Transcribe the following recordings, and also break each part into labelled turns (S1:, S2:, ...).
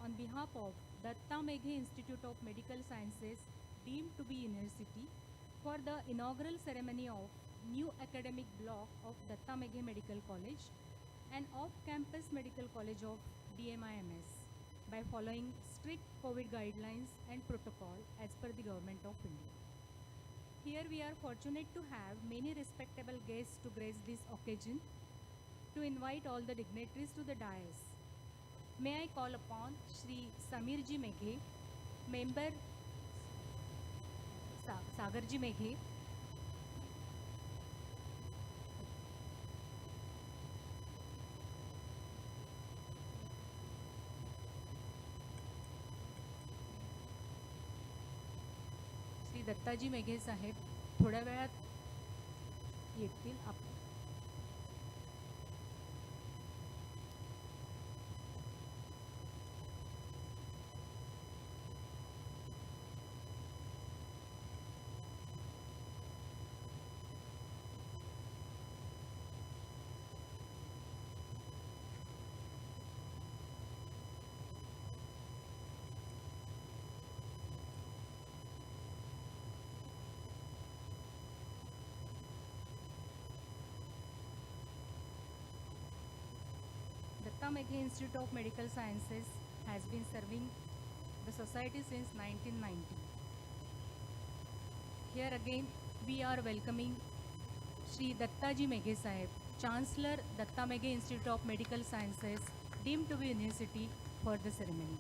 S1: on behalf of Datta Meghe Institute of Medical Sciences, deemed to be university, for the inaugural ceremony of new academic block of Datta Meghe Medical College and off-campus medical college of DMIMS by following strict COVID guidelines and protocol as per the Government of India. Here we are fortunate to have many respectable guests to grace this occasion. To invite all the dignitaries to the dais, may I call upon Shri Samirji Meghe, member Sagarji Meghe, Shri Dattaji मेघे साहेब थोड्या वेळात येतील. Datta Meghe Institute of Medical Sciences has been serving the society since 1990. Here again, we are welcoming Shri Dattaji Meghe Sahib, Chancellor Datta Meghe Institute of Medical Sciences, deemed to be university, for the ceremony.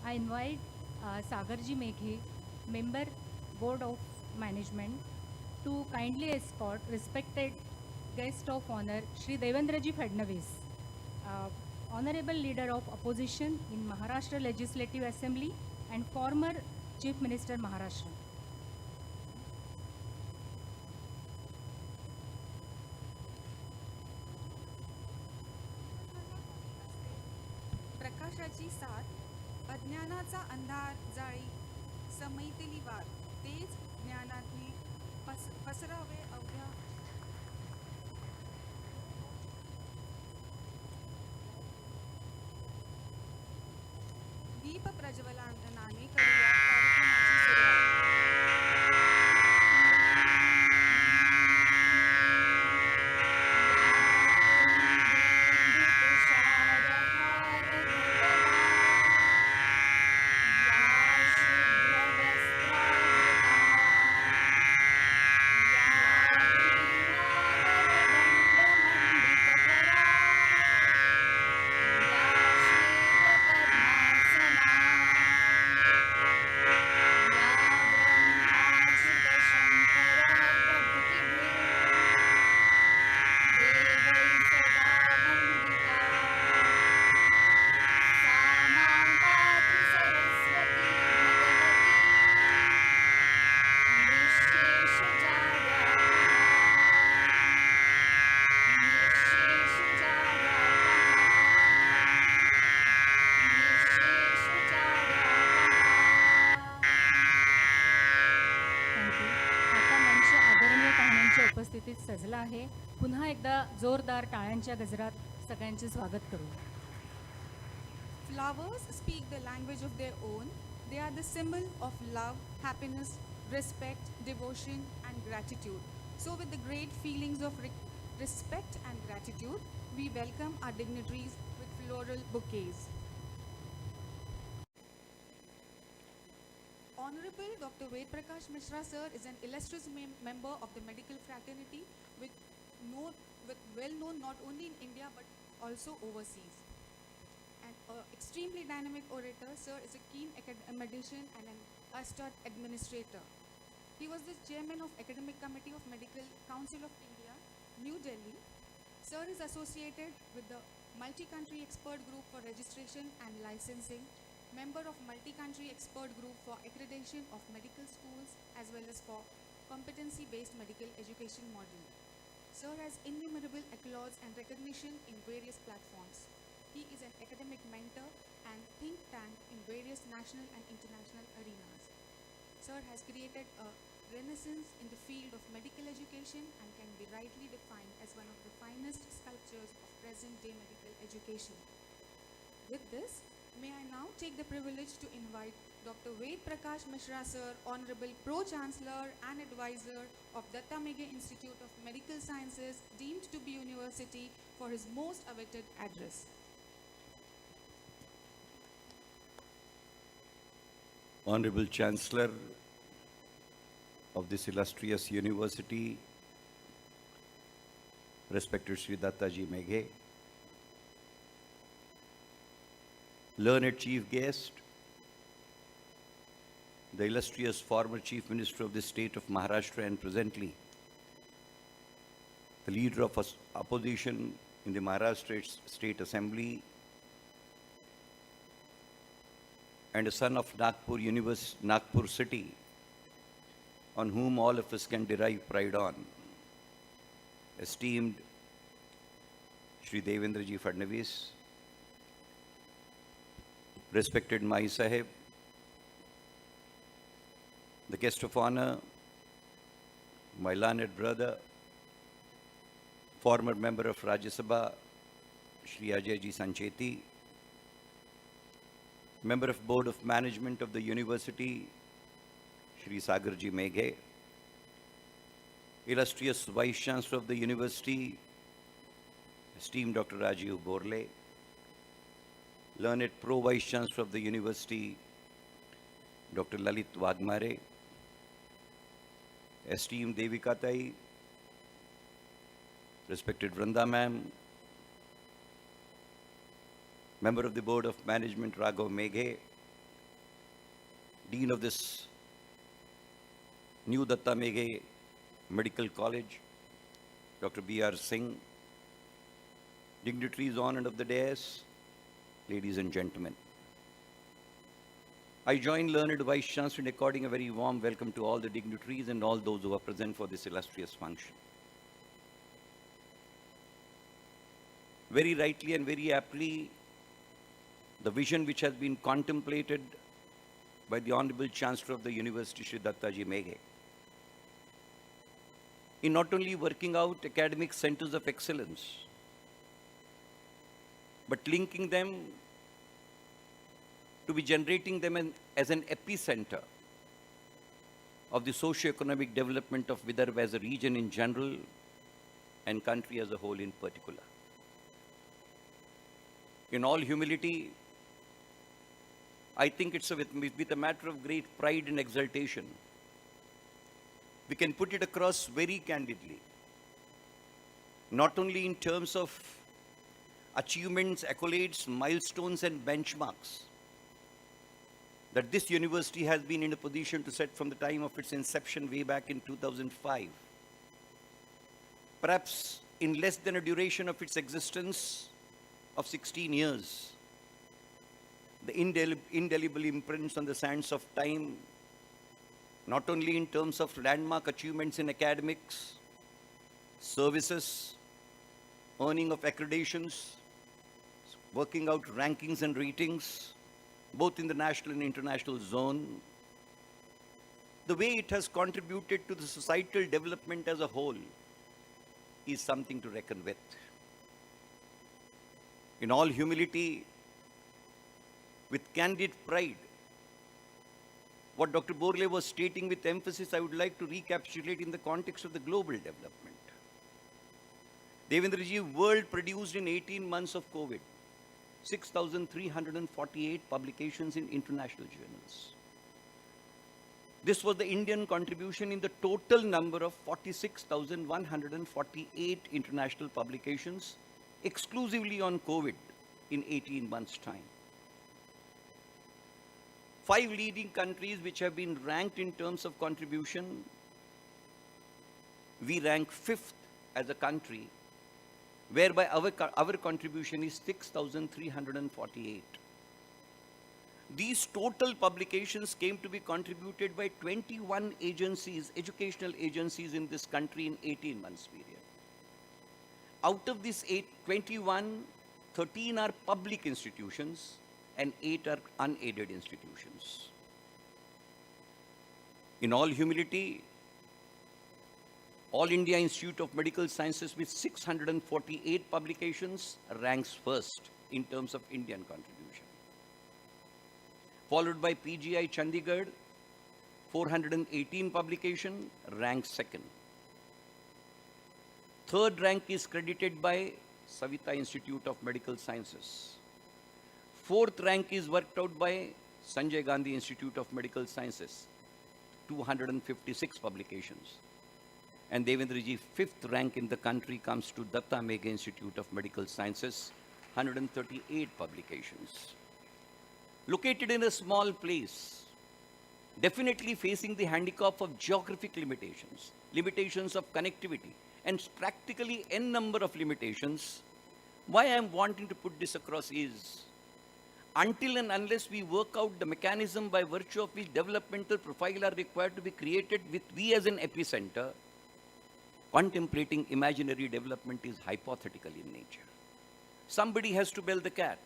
S1: I invite Sagarji Meghe, member Board of Management, to kindly escort respected guest of honor Shri Devendraji Fadnavis, honorable leader of opposition in Maharashtra Legislative Assembly and former Chief Minister Maharashtra.
S2: प्रकाशाची साथ अज्ञानाचा अंधार जाळी समैतेली वार तेच ज्ञानातली पसरावे अवघ्या दीप प्रज्वलनाने करूया कार्यक्रमाची सुरुवात.
S1: उपस्थितीत सजला आहे. पुन्हा एकदा जोरदार टाळ्यांच्या गजरात सगळ्यांचे स्वागत करू.
S2: Flowers speak the language of their own. They are the symbol of love, happiness, respect, devotion, and gratitude. So, with the great feelings of respect and gratitude, we welcome our dignitaries with floral bouquets. Honorable Dr. Ved Prakash Mishra sir is an illustrious member of the medical fraternity with well known not only in India but also overseas. An extremely dynamic orator, sir is a keen academician and an astute administrator. He was the chairman of Academic Committee of Medical Council of India, New Delhi. Sir is associated with the Multi-Country Expert Group for Registration and Licensing, member of Multi-Country Expert Group for Accreditation of Medical Schools as well as for Competency-Based Medical Education Model. Sir has innumerable accolades and recognition in various platforms. He is an academic mentor and think tank in various national and international arenas. Sir has created a renaissance in the field of medical education and can be rightly defined as one of the finest sculptures of present-day medical education. With this, may I now take the privilege to invite Dr. Ved Prakash Mishra Sir, Honorable Pro-Chancellor and Advisor of Datta Meghe Institute of Medical Sciences, deemed to be University, for his most awaited address.
S3: Honorable Chancellor of this illustrious university, respected Sri Datta Meghe, learned chief guest, the illustrious former Chief Minister of the state of Maharashtra and presently the leader of opposition in the Maharashtra State Assembly and a son of Nagpur city, on whom all of us can derive pride on, esteemed Shri Devendraji Fadnavis, respected Mai Sahib, the guest of honor, my learned brother, former member of Rajya Sabha, Shri Ajayji Sancheti, member of Board of Management of the University, Shri Sagarji Meghe, illustrious Vice Chancellor of the University, esteemed Dr. Rajiv Borle, learned Pro-Vice Chancellor of the University, Dr. Lalit Wagmare, esteemed Devika Tai, respected Vranda ma'am, member of the Board of Management Raghav Meghe, Dean of this new Datta Meghe Medical College, Dr. B.R. Singh, dignitaries on and of the dais, ladies and gentlemen. I join learned Vice Chancellor in according a very warm welcome to all the dignitaries and all those who are present for this illustrious function. Very rightly and very aptly, the vision which has been contemplated by the Honorable Chancellor of the University, Shri Datta Meghe, in not only working out academic centers of excellence, but linking them to be generating them as an epicenter of the socio-economic development of Vidarbha as a region in general and country as a whole in particular. In all humility, I think it's with a matter of great pride and exultation. We can put it across very candidly, not only in terms of achievements, accolades, milestones, and benchmarks, that this university has been in a position to set from the time of its inception way back in 2005. Perhaps in less than a duration of its existence of 16 years, the indelible imprints on the sands of time, not only in terms of landmark achievements in academics, services, earning of accreditations, working out rankings and ratings, both in the national and international zone, the way it has contributed to the societal development as a whole is something to reckon with. In all humility, with candid pride, what Dr. Borle was stating with emphasis, I would like to recapitulate in the context of the global development. Devendraji, world produced in 18 months of COVID 6,348 publications in international journals. This was the Indian contribution in the total number of 46,148 international publications exclusively on COVID in 18 months' time. 5 leading countries which have been ranked in terms of contribution, we rank 5th as a country, whereby our contribution is 6,348. These total publications came to be contributed by 21 agencies, educational agencies in this country in 18 months period. Out of these 21, 13 are public institutions and 8 are unaided institutions. In all humility, All India Institute of Medical Sciences with 648 publications ranks first in terms of Indian contribution. Followed by PGI Chandigarh, 418 publication, ranks second. Third rank is credited by Savita Institute of Medical Sciences. Fourth rank is worked out by Sanjay Gandhi Institute of Medical Sciences, 256 publications. And Devendraji, fifth rank in the country comes to Datta Meghe Institute of Medical Sciences, 138 publications. Located in a small place, definitely facing the handicap of geographic limitations, limitations of connectivity, and practically n number of limitations. Why I am wanting to put this across is, until and unless we work out the mechanism by virtue of which developmental profile are required to be created with we as an epicenter, contemplating imaginary development is hypothetical in nature. Somebody has to bell the cat.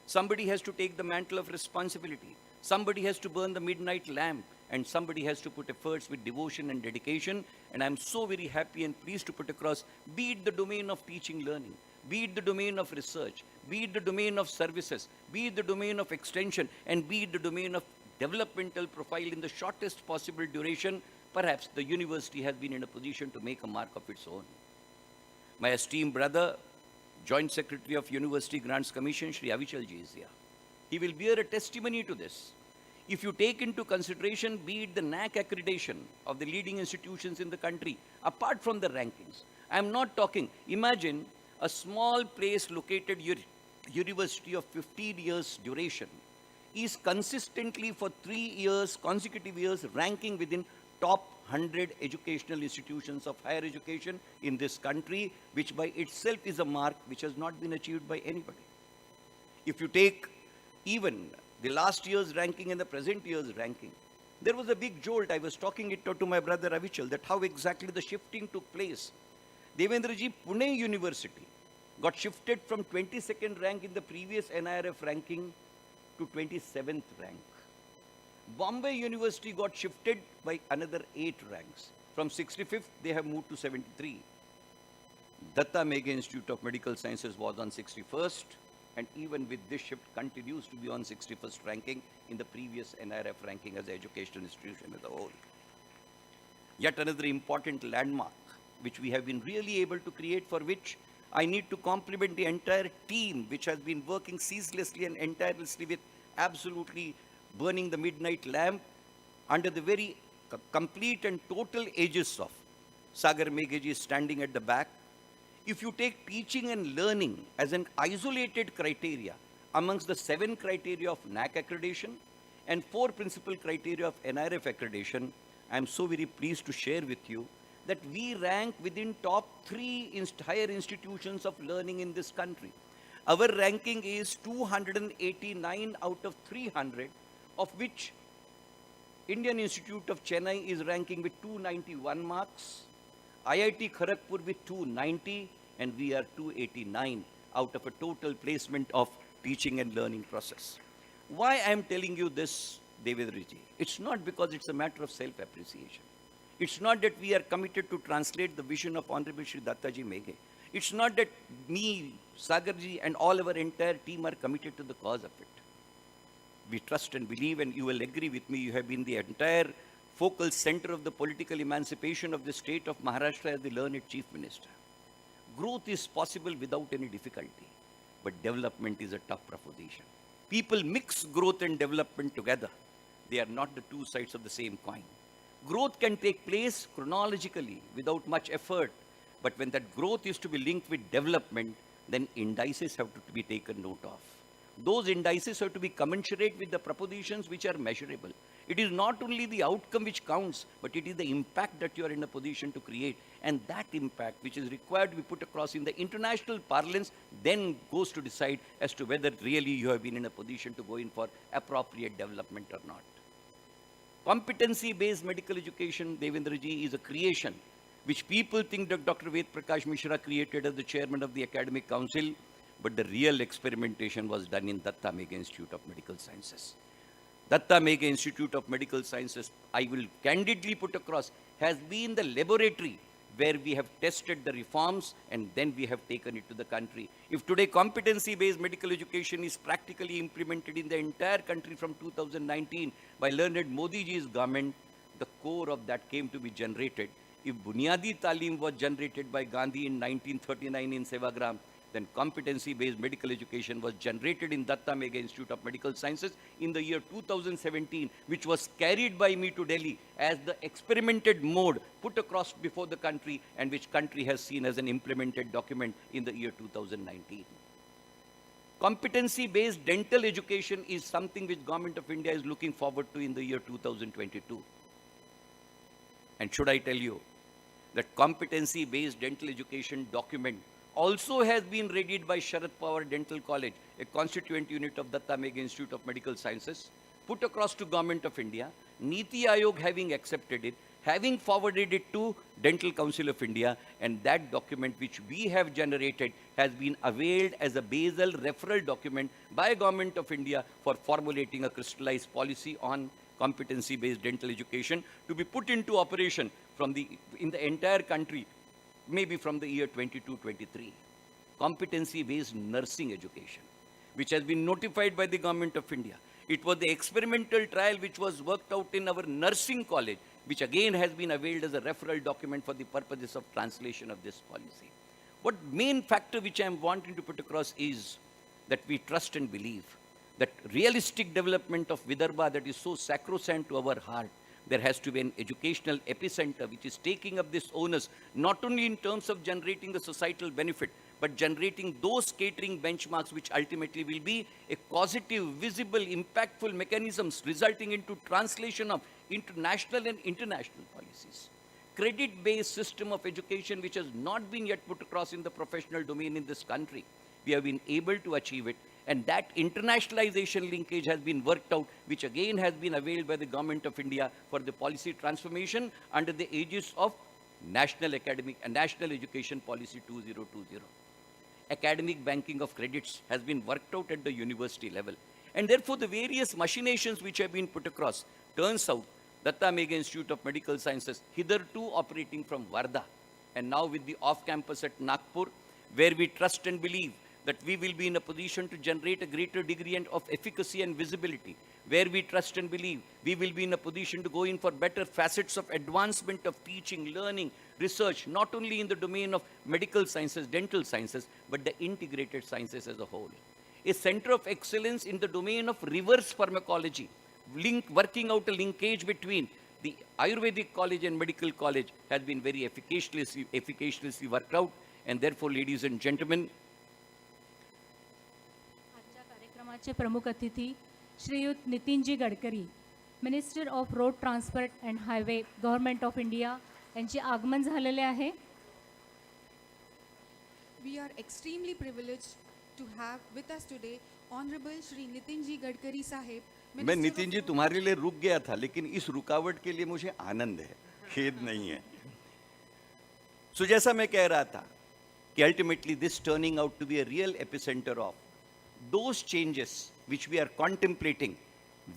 S3: Somebody has to take the mantle of responsibility. Somebody has to burn the midnight lamp, and somebody has to put efforts with devotion and dedication. And I'm so very happy and pleased to put across, be it the domain of teaching learning, be it the domain of research, be it the domain of services, be it the domain of extension, and be it the domain of developmental profile in the shortest possible duration, perhaps the university has been in a position to make a mark of its own. My esteemed brother, Joint Secretary of University Grants Commission, Shri Avichalji is here. He will bear a testimony to this. If you take into consideration, be it the NAC accreditation of the leading institutions in the country, apart from the rankings, I am not talking, imagine a small place located university of 15 years duration is consistently for 3 years, consecutive years, ranking within top 100 educational institutions of higher education in this country, which by itself is a mark which has not been achieved by anybody. If you take even the last year's ranking and the present year's ranking, there was a big jolt. I was talking it to my brother Avichal, that how exactly the shifting took place. Devendraji, Pune University got shifted from 22nd rank in the previous NIRF ranking to 27th rank. Bombay University got shifted by another 8 ranks. From 65th, they have moved to 73. Datta Meghe Institute of Medical Sciences was on 61st, and even with this shift continues to be on 61st ranking in the previous NIRF ranking as an educational institution as a whole. Yet another important landmark which we have been really able to create, for which I need to compliment the entire team which has been working ceaselessly and entirely with absolutely burning the midnight lamp under the very complete and total aegis of Sagar Megheji standing at the back. If you take teaching and learning as an isolated criteria amongst the 7 criteria of NAC accreditation and 4 principal criteria of NIRF accreditation, I am so very pleased to share with you that we rank within top 3 higher institutions of learning in this country. Our ranking is 289 out of 300, of which Indian Institute of Chennai is ranking with 291 marks, IIT Kharagpur with 290, and we are 289 out of a total placement of teaching and learning process. Why I am telling you this, Devendraji? It's not because it's a matter of self-appreciation. It's not that we are committed to translate the vision of Honorable Shri Dattaji Meghe. It's not that me, Sagarji, and all our entire team are committed to the cause of it. We trust and believe, and you will agree with me, you have been the entire focal center of the political emancipation of the state of Maharashtra as the learned chief minister. Growth is possible without any difficulty, but development is a tough proposition. People mix growth and development together. They are not the two sides of the same coin. Growth can take place chronologically without much effort, but when that growth is to be linked with development, then indices have to be taken note of. Those indices have to be commensurate with the propositions which are measurable. It is not only the outcome which counts, but it is the impact that you are in a position to create. And that impact, which is required to be put across in the international parlance, then goes to decide as to whether really you have been in a position to go in for appropriate development or not. Competency-based medical education, Devendraji, is a creation which people think that Dr. Ved Prakash Mishra created as the chairman of the Academic Council, but the real experimentation was done in Datta Meghe Institute of Medical Sciences. Datta Meghe Institute of Medical Sciences, I will candidly put across, has been the laboratory where we have tested the reforms and then we have taken it to the country. If today competency-based medical education is practically implemented in the entire country from 2019 by learned Modi ji's government, the core of that came to be generated. If Bunyadi Talim was generated by Gandhi in 1939 in Sevagram, then competency-based medical education was generated in Datta Meghe Institute of Medical Sciences in the year 2017, which was carried by me to Delhi as the experimented mode put across before the country and which country has seen as an implemented document in the year 2019. Competency-based dental education is something which Government of India is looking forward to in the year 2022. And should I tell you that competency-based dental education document also has been readied by Sharad Pawar Dental College, a constituent unit of Datta Meghe Institute of Medical Sciences, put across to Government of India, Niti Aayog having accepted it, having forwarded it to Dental Council of India, and that document which we have generated has been availed as a basal referral document by Government of India for formulating a crystallized policy on competency-based dental education to be put into operation in the entire country, maybe from the year 22-23. Competency-based nursing education, which has been notified by the Government of India. It was the experimental trial which was worked out in our nursing college, which again has been availed as a referral document for the purposes of translation of this policy. What main factor which I am wanting to put across is that we trust and believe that realistic development of Vidarbha that is so sacrosanct to our heart, there has to be an educational epicenter which is taking up this onus, not only in terms of generating the societal benefit, but generating those catering benchmarks which ultimately will be a causative, visible, impactful mechanisms resulting into translation of international and international policies. Credit-based system of education which has not been yet put across in the professional domain in this country. We have been able to achieve it. And that internationalization linkage has been worked out, which again has been availed by the Government of India for the policy transformation under the aegis of National Academic and National Education Policy 2020. Academic banking of credits has been worked out at the university level. And therefore, the various machinations which have been put across, turns out Datta Meghe Institute of Medical Sciences, hitherto operating from Varda, and now with the off-campus at Nagpur, where we trust and believe that we will be in a position to generate a greater degree of efficacy and visibility, where we trust and believe we will be in a position to go in for better facets of advancement of teaching, learning, research, not only in the domain of medical sciences, dental sciences, but the integrated sciences as a whole. A center of excellence in the domain of reverse pharmacology, working out a linkage between the Ayurvedic college and medical college has been very efficaciously worked out. And therefore, ladies and gentlemen,
S1: आजच्या कार्यक्रमाचे प्रमुख अतिथी Shriyut Nitinji Gadkari, minister of road transport and highway, government of India, यांचे आगमन झालेले आहे.
S2: We are extremely privileged to have with us today Honorable Shri Nitinji Gadkari Sahib.
S3: मैं नितिन जी तुम्हारे लिए रुक गया था, लेकिन इस रुकावट के लिए मुझे आनंद है, खेद नहीं है. सो जैसा मैं कह रहा था कि ultimately this turning out to be a real epicenter of those changes which we are contemplating,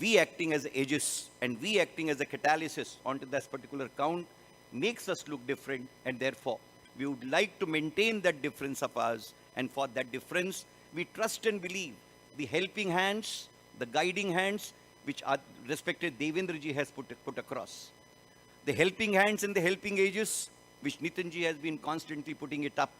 S3: we acting as aegis and we acting as a catalysis onto this particular count makes us look different, and therefore we would like to maintain that difference of ours, and for that difference we trust and believe the helping hands, the guiding hands which our respected Devendra ji has put across. The helping hands and the helping aegis which Nitin ji has been constantly putting it up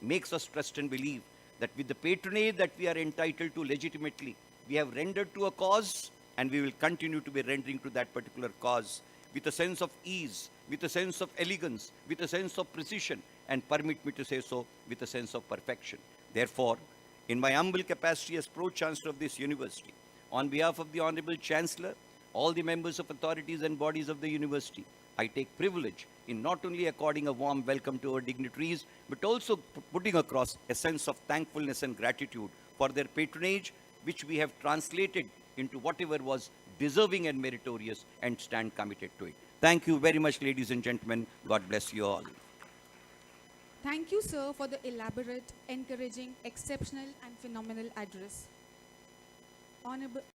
S3: makes us trust and believe that with the patronage that we are entitled to legitimately, we have rendered to a cause, and we will continue to be rendering to that particular cause with a sense of ease, with a sense of elegance, with a sense of precision, and permit me to say so, with a sense of perfection. Therefore, in my humble capacity as Pro-Chancellor of this university, on behalf of the Honorable Chancellor, all the members of authorities and bodies of the university, I take privilege in not only according a warm welcome to our dignitaries, but also putting across a sense of thankfulness and gratitude for their patronage, which we have translated into whatever was deserving and meritorious, and stand committed to it. Thank you very much, ladies and gentlemen. God bless you all.
S2: Thank you, sir, for the elaborate, encouraging, exceptional, and phenomenal address. Honorable